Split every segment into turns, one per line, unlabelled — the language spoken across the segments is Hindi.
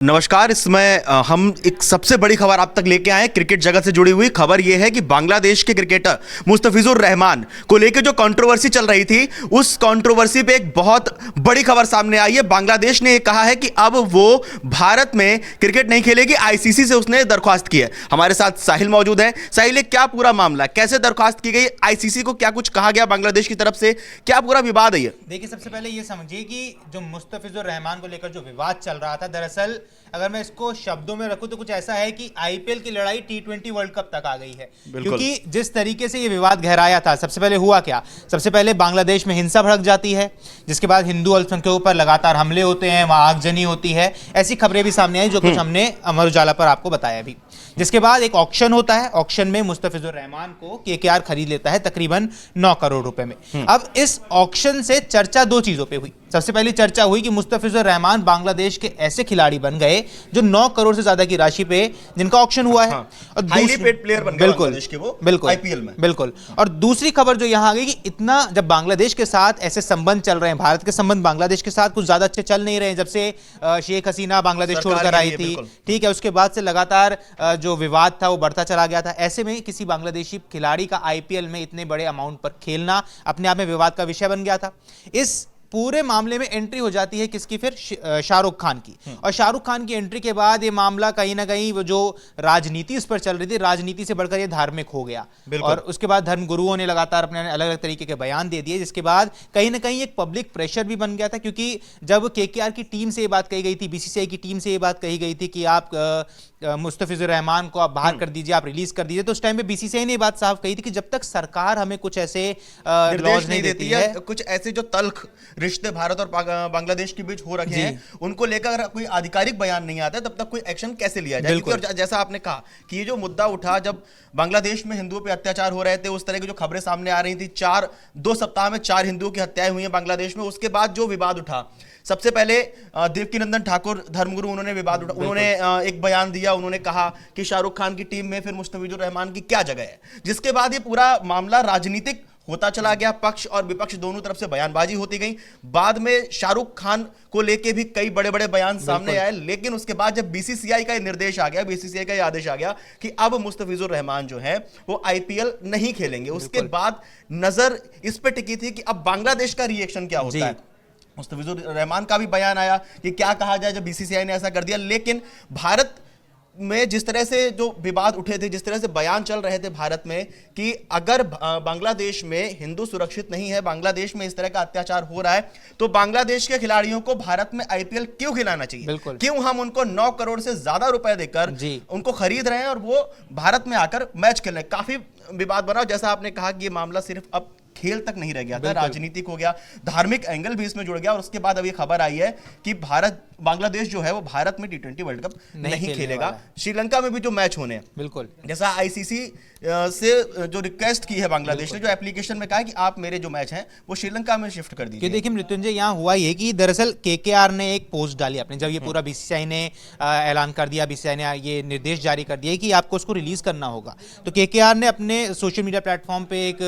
नमस्कार। इसमें हम एक सबसे बड़ी खबर आप तक लेके आए हैं। क्रिकेट जगत से जुड़ी हुई खबर यह है कि बांग्लादेश के क्रिकेटर मुस्तफिजुर रहमान को लेकर जो कंट्रोवर्सी चल रही थी, उस कंट्रोवर्सी पे एक बहुत बड़ी खबर सामने आई है। बांग्लादेश ने कहा है कि अब वो भारत में क्रिकेट नहीं खेलेगी। आईसीसी से उसने दरख्वास्त की है। हमारे साथ साहिल मौजूद है। साहिल, ये क्या पूरा मामला, कैसे दरख्वास्त की गई, आईसीसी को क्या कुछ कहा गया बांग्लादेश की तरफ से, क्या पूरा विवाद है?
देखिए, सबसे पहले ये समझिए कि जो मुस्तफिजुर रहमान को लेकर जो विवाद चल रहा था, दरअसल अगर मैं इसको शब्दों में रखूं तो कुछ ऐसा है कि आईपीएल की लड़ाई टी20 वर्ल्ड कप तक आ गई है। क्योंकि जिस तरीके से ये विवाद गहराया था, सबसे पहले हुआ क्या, सबसे पहले बांग्लादेश में हिंसा भड़क जाती है, जिसके बाद हिंदू अल्पसंख्यकों पर लगातार हमले होते हैं, वहां आगजनी होती है। ऐसी खबरें भी सामने आई जो कुछ हमने अमर उजाला पर आपको बताया भी। जिसके बाद एक ऑक्शन होता है, ऑक्शन में मुस्तफिजुर रहमान को केकेआर खरीद लेता है तकरीबन 9 करोड़ रुपए में। अब इस ऑक्शन से चर्चा दो चीजों पे हुई। सबसे पहली चर्चा हुई कि मुस्तफिजुर रहमान बांग्लादेश के ऐसे खिलाड़ी बन गए जो 9 करोड़ से ज्यादा की राशि पे जिनका ऑक्शन हुआ है। और
हाईली पेड प्लेयर बन गए बांग्लादेश के वो,
बिल्कुल
आईपीएल में।
बिल्कुल। और दूसरी खबर जो यहां आ गई कि इतना जब बांग्लादेश के साथ ऐसे संबंध चल रहे हैं, भारत के संबंध बांग्लादेश के साथ कुछ ज्यादा अच्छे चल नहीं रहे हैं जब से शेख हसीना बांग्लादेश छोड़कर आई थी, ठीक है, उसके बाद से लगातार जो विवाद था वो बढ़ता चला गया था। ऐसे में किसी बांग्लादेशी खिलाड़ी का आईपीएल में इतने बड़े अमाउंट पर खेलना अपने आप में विवाद का विषय बन गया था। इस पूरे मामले में एंट्री हो जाती है किसकी, फिर शाहरुख खान की। और शाहरुख खान की एंट्री के बाद ये मामला कहीं ना कहीं वो जो राजनीति उस पर चल रही थी, राजनीति से बढ़कर ये धार्मिक हो गया। और उसके बाद धर्म गुरुओं ने लगातार अपने अलग अलग तरीके के बयान दे दिए, जिसके बाद कहीं ना कहीं एक पब्लिक प्रेशर भी बन गया था। क्योंकि जब केकेआर की टीम से ये बात कही गई थी, बीसीसीआई की टीम से ये बात कही गई थी कि आप मुस्तफिजुर रहमान को आप बाहर कर दीजिए, आप रिलीज कर दीजिए, तो उस टाइम पे बीसीसीआई ने बात साफ कही थी कि जब तक सरकार हमें कुछ ऐसे लॉज नहीं देती है,
कुछ ऐसे जो तल्ख रिश्ते भारत और बांग्लादेश के बीच हो रखे हैं, उनको लेकर कोई आधिकारिक बयान नहीं आता है, तब तक कोई एक्शन कैसे लिया जाए। और जैसा आपने कहा कि ये जो मुद्दा उठा, जब बांग्लादेश में हिंदुओं पे अत्याचार हो रहे थे, उस तरह की जो खबरें सामने आ रही थी, 2 सप्ताह में 4 हिंदुओं की हत्याएं हुई हैं बांग्लादेश में। उसके बाद जो विवाद उठा, सबसे पहले देवकीनंदन ठाकुर धर्मगुरु, उन्होंने विवाद उठा, उन्होंने एक बयान दिया। उन्होंने कहा कि शाहरुख खान की टीम में फिर मुस्तफिजुर रहमान की क्या जगह है, जिसके बाद ये पूरा मामला राजनीतिक होता चला गया। पक्ष और विपक्ष दोनों तरफ से बयानबाजी होती गई। बाद में शाहरुख खान को लेके भी कई बड़े बड़े बयान सामने आए। लेकिन उसके बाद जब बीसीसीआई का निर्देश आ गया, बीसीसीआई का आदेश आ गया कि अब मुस्तफिजुर रहमान जो है वो आईपीएल नहीं खेलेंगे, उसके बाद नजर इस पे टिकी थी कि अब बांग्लादेश का रिएक्शन क्या होता है। मुस्तफिजुर रहमान का भी बयान आया कि क्या कहा जाए जब बीसीसीआई ने ऐसा कर दिया। लेकिन भारत में जिस तरह से जो विवाद उठे थे, जिस तरह से बयान चल रहे थे भारत में कि अगर बांग्लादेश में हिंदू सुरक्षित नहीं है, बांग्लादेश में इस तरह का अत्याचार हो रहा है, तो बांग्लादेश के खिलाड़ियों को भारत में आईपीएल क्यों खिलाना चाहिए, क्यों हम उनको 9 करोड़ से ज्यादा रुपए देकर उनको खरीद रहे हैं और वो भारत में आकर मैच खेल रहे हैं। काफी विवाद बना। जैसा आपने कहा कि ये मामला सिर्फ अब खेल तक नहीं रह गया था, राजनीतिक हो गया, धार्मिक एंगल भी इसमें जुड़ गया। और उसके बाद अब ये खबर आई है कि बांग्लादेश जो है वो भारत में टी20 वर्ल्ड कप नहीं खेलेगा। श्रीलंका में भी जो मैच होने हैं, बिल्कुल जैसा आईसीसी से जो रिक्वेस्ट की है बांग्लादेश ने, जो एप्लीकेशन में कहा है कि आप मेरे जो मैच हैं वो श्रीलंका में शिफ्ट कर दीजिए।
देखिए मृत्युंजय, यहाँ हुआ ये कि दरअसल केकेआर ने एक पोस्ट डाली अपने, जब ये पूरा बीसीसीआई ने ऐलान कर दिया, बीसीसीआई ने ये निर्देश जारी कर दिया कि आपको उसको रिलीज करना होगा, तो केकेआर ने अपने सोशल मीडिया प्लेटफॉर्म पे एक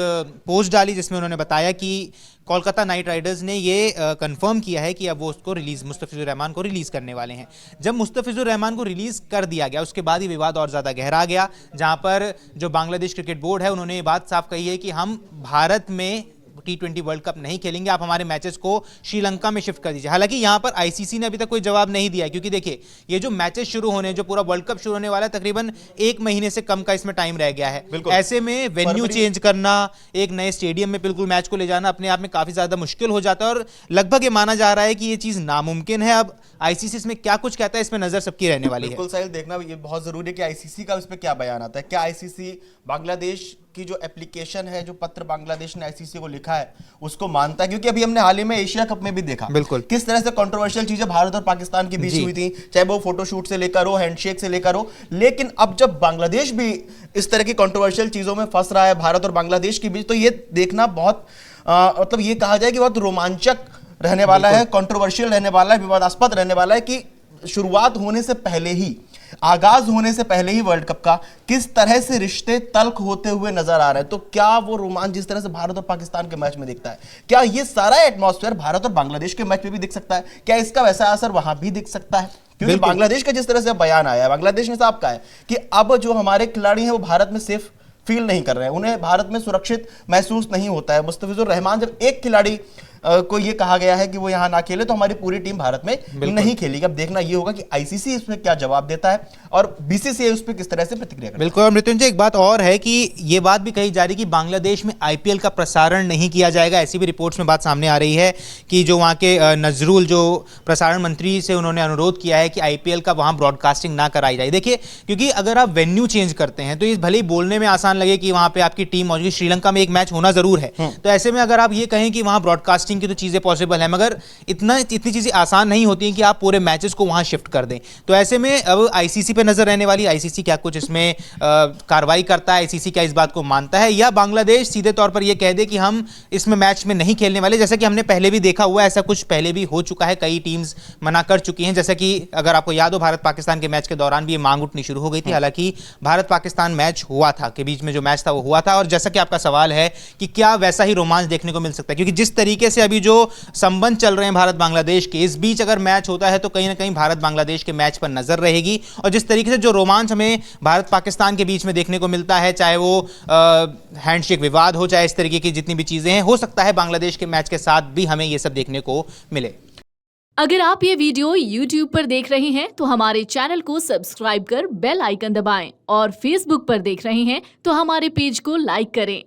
पोस्ट डाली जिसमें उन्होंने बताया कि कोलकाता नाइट राइडर्स ने ये कंफर्म किया है कि अब वो उसको रिलीज, मुस्तफिजुर रहमान को रिलीज करने वाले हैं। जब मुस्तफिजुर रहमान को रिलीज कर दिया गया, उसके बाद ये विवाद और ज्यादा गहरा गया, जहां पर जो बांग्लादेश क्रिकेट बोर्ड है उन्होंने ये बात साफ कही है कि हम भारत में टी20 वर्ल्ड कप नहीं खेलेंगे, आप हमारे मैचेस को श्रीलंका में शिफ्ट कर दीजिए। हालांकि यहां पर आईसीसी ने अभी तक कोई जवाब नहीं दिया, क्योंकि देखिए ये जो मैचेस शुरू होने, जो पूरा वर्ल्ड कप शुरू होने वाला है, तकरीबन 1 महीने से कम का इसमें टाइम रह गया है। ऐसे में वेन्यू चेंज करना, एक नए स्टेडियम में बिल्कुल मैच को ले जाना अपने आप में काफी ज्यादा मुश्किल हो जाता है। और लगभग ये माना जा रहा है कि ये चीज नामुमकिन है। अब आईसीसी इसमें क्या कुछ कहता है, इसमें नजर सबकी रहने वाली है।
बिल्कुल साहिल, देखना ये बहुत जरूरी है कि आईसीसी का इस पे क्या बयान आता है। क्या आईसीसी बांग्लादेश की जो एप्लीकेशन है, जो पत्र बांग्लादेश ने आईसीसी को लिखा है, उसको मानता है? क्योंकि अभी हमने हाल ही में एशिया कप में भी देखा किस तरह से कंट्रोवर्शियल चीजें भारत और पाकिस्तान के बीच हुई थी, चाहे वो फोटोशूट से लेकर हो, हैंडशेक से लेकर हो। लेकिन अब जब बांग्लादेश भी इस तरह की कंट्रोवर्शियल चीजों में फंस रहा है भारत और बांग्लादेश के बीच, तो ये देखना बहुत मतलब ये कहा जाए कि बहुत रोमांचक रहने वाला है, कंट्रोवर्शियल रहने वाला है, विवादास्पद रहने वाला है कि शुरुआत होने से पहले ही, आगाज होने से पहले ही वर्ल्ड कप का किस तरह से रिश्ते तल्ख होते हुए नजर आ रहे हैं। तो क्या वो रोमांच जिस तरह से भारत और पाकिस्तान के मैच में दिखता है, क्या ये सारा एटमॉस्फेयर भारत और बांग्लादेश के मैच में भी दिख सकता है? क्या इसका वैसा असर वहां भी दिख सकता है? क्योंकि बांग्लादेश का जिस तरह से बयान आया है, बांग्लादेश ने साफ कहा है कि अब जो हमारे खिलाड़ी हैं वो भारत में सेफ फील नहीं कर रहे हैं, उन्हें भारत में सुरक्षित महसूस नहीं होता है। मुस्तफिजुर रहमान, जब एक खिलाड़ी को ये कहा गया है कि वो यहाँ ना खेले तो हमारी पूरी टीम भारत में नहीं खेलेगी। अब देखना ये होगा कि आईसीसी इसमें क्या जवाब देता है और बीसीसीआई उस पर किस तरह से प्रतिक्रिया करता है।
बिल्कुल। और मृत्युंजय, एक बात और है कि ये बात भी कही जा रही है कि बांग्लादेश में आईपीएल का प्रसारण नहीं किया जाएगा। ऐसी भी रिपोर्ट्स में बात सामने आ रही है कि जो वहाँ के नजरुल जो प्रसारण मंत्री से उन्होंने अनुरोध किया है कि आईपीएल का वहाँ ब्रॉडकास्टिंग ना कराई जाए। देखिए, क्योंकि अगर आप वेन्यू चेंज करते हैं तो ये भले ही बोलने में आसान लगे कि वहाँ पे आपकी टीम मौजूद, श्रीलंका में एक मैच होना जरूर है, तो ऐसे में अगर आप ये कहें कि वहाँ ब्रॉडकास्टिंग की तो चीजें पॉसिबल है, मगर इतनी चीजें आसान नहीं होती हैं कि आप पूरे मैचेस को वहां शिफ्ट कर दें। तो ऐसे में अब आईसीसी पे नजर रहने वाली, आईसीसी क्या कुछ इसमें कार्रवाई करता है, आईसीसी क्या इस बात को मानता है, या बांग्लादेश सीधे तौर पर यह कह दे कि हम इसमें मैच में नहीं खेलने वाले, जैसा कि हमने पहले भी देखा हुआ है। ऐसा कुछ पहले भी हो चुका है, कई टीम्स मना कर चुकी हैं। जैसा कि अगर आपको याद हो, भारत पाकिस्तान के मैच के दौरान भी ये मांग उठनी शुरू हो गई थी। हालांकि भारत पाकिस्तान मैच हुआ था, के बीच में जो मैच था वो हुआ था। और जैसा कि आपका सवाल है कि क्या वैसा ही रोमांच देखने को मिल सकता है, क्योंकि जिस तरीके से अभी जो संबंध चल रहे हैं भारत बांग्लादेश के, इस बीच अगर मैच होता है तो कहीं ना कहीं भारत बांग्लादेश के मैच पर नजर रहेगी। और जिस तरीके से जो रोमांच हमें भारत पाकिस्तान के बीच में देखने को मिलता है, चाहे वो हैंडशेक विवाद हो, चाहे इस तरीके की जितनी भी चीजें हैं, हो सकता है बांग्लादेश के मैच के साथ भी हमें ये सब देखने को मिले।
अगर आप ये वीडियो YouTube पर देख रहे हैं तो हमारे चैनल को सब्सक्राइब कर बेल आइकन दबाएं, और Facebook पर देख रहे हैं तो हमारे पेज को लाइक करें।